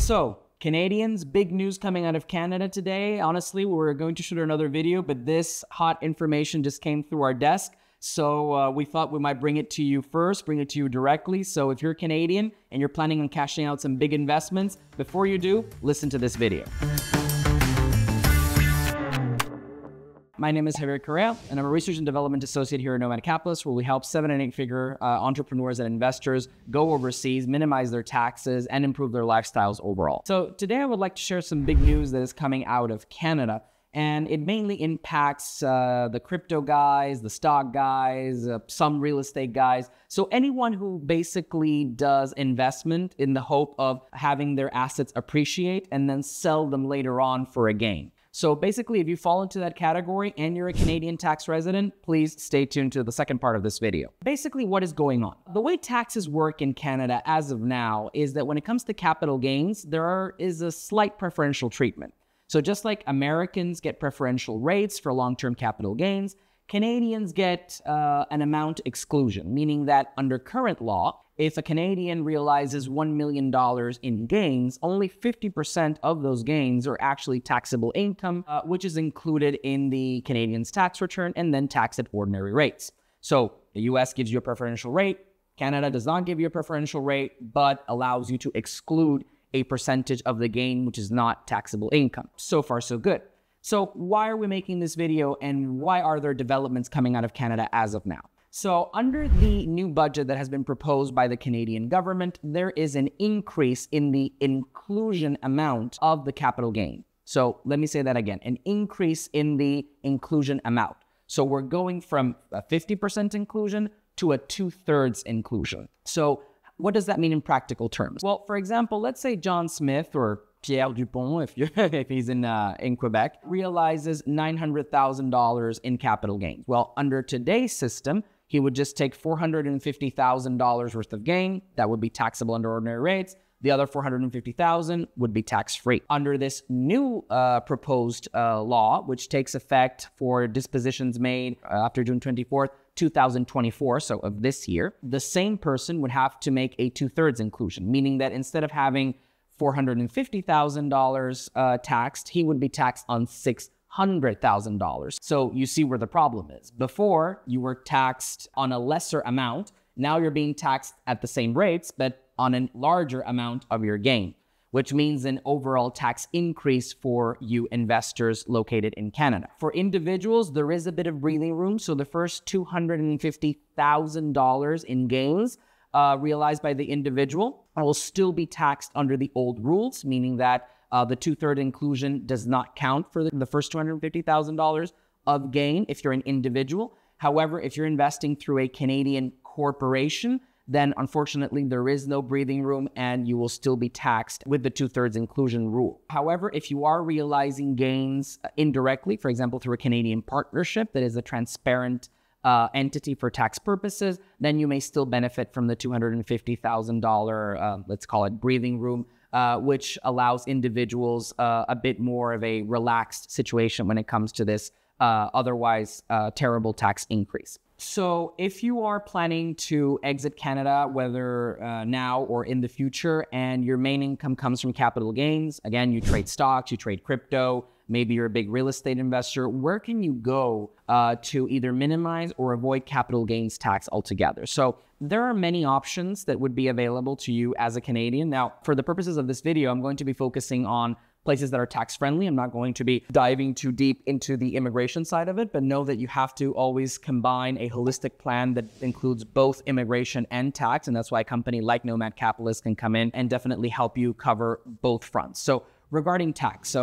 So, Canadians, big news coming out of Canada today. Honestly, we're going to shoot another video, but this hot information just came through our desk. So we thought we might bring it to you first, bring it to you directly. So if you're Canadian and you're planning on cashing out some big investments, before you do, listen to this video. My name is Javier Correa, and I'm a research and development associate here at Nomad Capitalist, where we help 7- and 8-figure entrepreneurs and investors go overseas, minimize their taxes, and improve their lifestyles overall. So today I would like to share some big news that is coming out of Canada, and it mainly impacts the crypto guys, the stock guys, some real estate guys. So anyone who basically does investment in the hope of having their assets appreciate and then sell them later on for a gain. So basically, if you fall into that category and you're a Canadian tax resident, please stay tuned to the second part of this video. Basically, what is going on? The way taxes work in Canada as of now is that when it comes to capital gains, there is a slight preferential treatment. So just like Americans get preferential rates for long-term capital gains, Canadians get an amount exclusion, meaning that under current law, if a Canadian realizes $1 million in gains, only 50% of those gains are actually taxable income, which is included in the Canadian's tax return and then taxed at ordinary rates. So the US gives you a preferential rate. Canada does not give you a preferential rate, but allows you to exclude a percentage of the gain, which is not taxable income. So far, so good. So why are we making this video, and why are there developments coming out of Canada as of now? So under the new budget that has been proposed by the Canadian government, there is an increase in the inclusion amount of the capital gain. So let me say that again, an increase in the inclusion amount. So we're going from a 50% inclusion to a 2/3 inclusion. So what does that mean in practical terms? Well, for example, let's say John Smith or Pierre Dupont, if he's in Quebec, realizes $900,000 in capital gains. Well, under today's system, he would just take $450,000 worth of gain. That would be taxable under ordinary rates. The other $450,000 would be tax-free. Under this new proposed law, which takes effect for dispositions made after June 24th, 2024, so of this year, the same person would have to make a 2/3 inclusion, meaning that instead of having $450,000 taxed, he would be taxed on $600,000. So you see where the problem is. Before, you were taxed on a lesser amount. Now you're being taxed at the same rates, but on a larger amount of your gain, which means an overall tax increase for you investors located in Canada. For individuals, there is a bit of breathing room. So the first $250,000 in gains realized by the individual will still be taxed under the old rules, meaning that the 2/3 inclusion does not count for the first $250,000 of gain if you're an individual. However, if you're investing through a Canadian corporation, then unfortunately there is no breathing room and you will still be taxed with the 2/3 inclusion rule. However, if you are realizing gains indirectly, for example, through a Canadian partnership that is a transparent entity for tax purposes, then you may still benefit from the $250,000, let's call it breathing room, which allows individuals a bit more of a relaxed situation when it comes to this otherwise terrible tax increase. So if you are planning to exit Canada, whether now or in the future, and your main income comes from capital gains, again, you trade stocks, you trade crypto, maybe you're a big real estate investor, where can you go to either minimize or avoid capital gains tax altogether? So there are many options that would be available to you as a Canadian. Now, for the purposes of this video, I'm going to be focusing on places that are tax-friendly. I'm not going to be diving too deep into the immigration side of it, but know that you have to always combine a holistic plan that includes both immigration and tax, and that's why a company like Nomad Capitalist can come in and definitely help you cover both fronts. So regarding tax,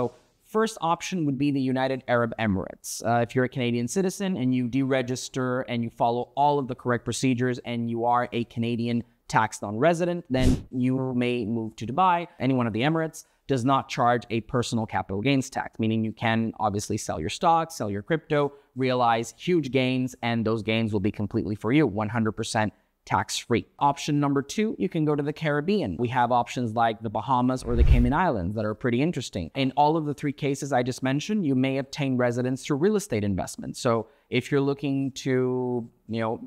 first option would be the United Arab Emirates. If you're a Canadian citizen and you deregister and you follow all of the correct procedures and you are a Canadian tax non-resident, then you may move to Dubai. Any one of the Emirates does not charge a personal capital gains tax, meaning you can obviously sell your stocks, sell your crypto, realize huge gains, and those gains will be completely for you, 100% tax-free. Option number 2, you can go to the Caribbean. We have options like the Bahamas or the Cayman Islands that are pretty interesting. In all of the 3 cases I just mentioned, you may obtain residence through real estate investments. So if you're looking to,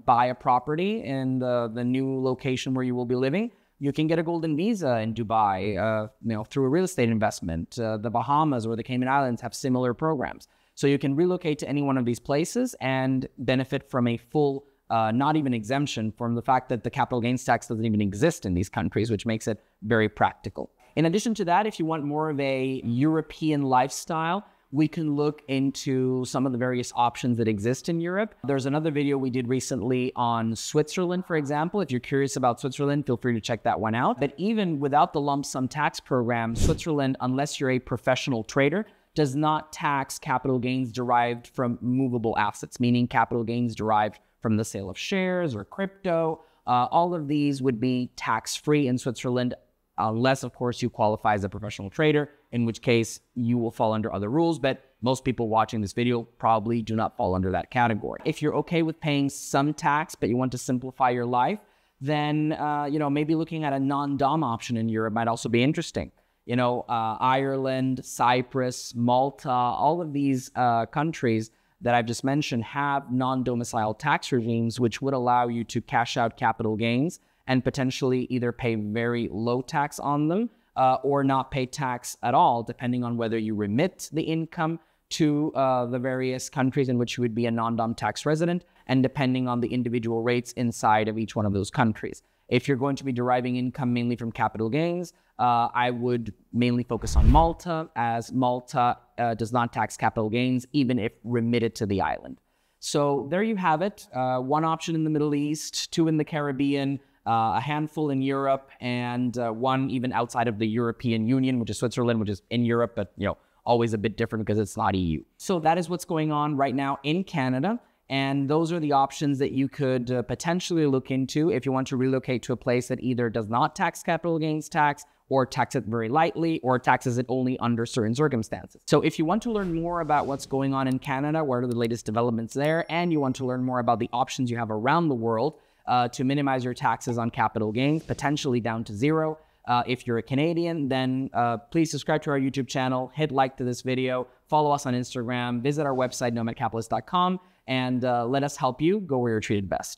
buy a property in the new location where you will be living, You can get a golden visa in Dubai, through a real estate investment. The Bahamas or the Cayman Islands have similar programs. So you can relocate to any one of these places and benefit from a full, not even exemption, from the fact that the capital gains tax doesn't even exist in these countries, which makes it very practical. In addition to that, if you want more of a European lifestyle, we can look into some of the various options that exist in Europe. There's another video we did recently on Switzerland, for example. If you're curious about Switzerland, feel free to check that one out. But even without the lump sum tax program, Switzerland, unless you're a professional trader, does not tax capital gains derived from movable assets, meaning capital gains derived from the sale of shares or crypto. All of these would be tax-free in Switzerland, unless, of course, you qualify as a professional trader, in which case you will fall under other rules. But most people watching this video probably do not fall under that category. If you're okay with paying some tax, but you want to simplify your life, then, maybe looking at a non-dom option in Europe might also be interesting. Ireland, Cyprus, Malta, all of these countries that I've just mentioned have non-domicile tax regimes, which would allow you to cash out capital gains and potentially either pay very low tax on them or not pay tax at all, depending on whether you remit the income to the various countries in which you would be a non-dom tax resident, and depending on the individual rates inside of each one of those countries. If you're going to be deriving income mainly from capital gains, I would mainly focus on Malta, as Malta does not tax capital gains, even if remitted to the island. So there you have it. One option in the Middle East, two in the Caribbean, a handful in Europe, and one even outside of the European Union, which is Switzerland, which is in Europe, but always a bit different because it's not EU. So that is what's going on right now in Canada. And those are the options that you could potentially look into if you want to relocate to a place that either does not tax capital gains tax, or tax it very lightly, or taxes it only under certain circumstances. So if you want to learn more about what's going on in Canada, what are the latest developments there, and you want to learn more about the options you have around the world to minimize your taxes on capital gains, potentially down to zero. If you're a Canadian, then please subscribe to our YouTube channel, hit like to this video, follow us on Instagram, visit our website, nomadcapitalist.com, and let us help you go where you're treated best.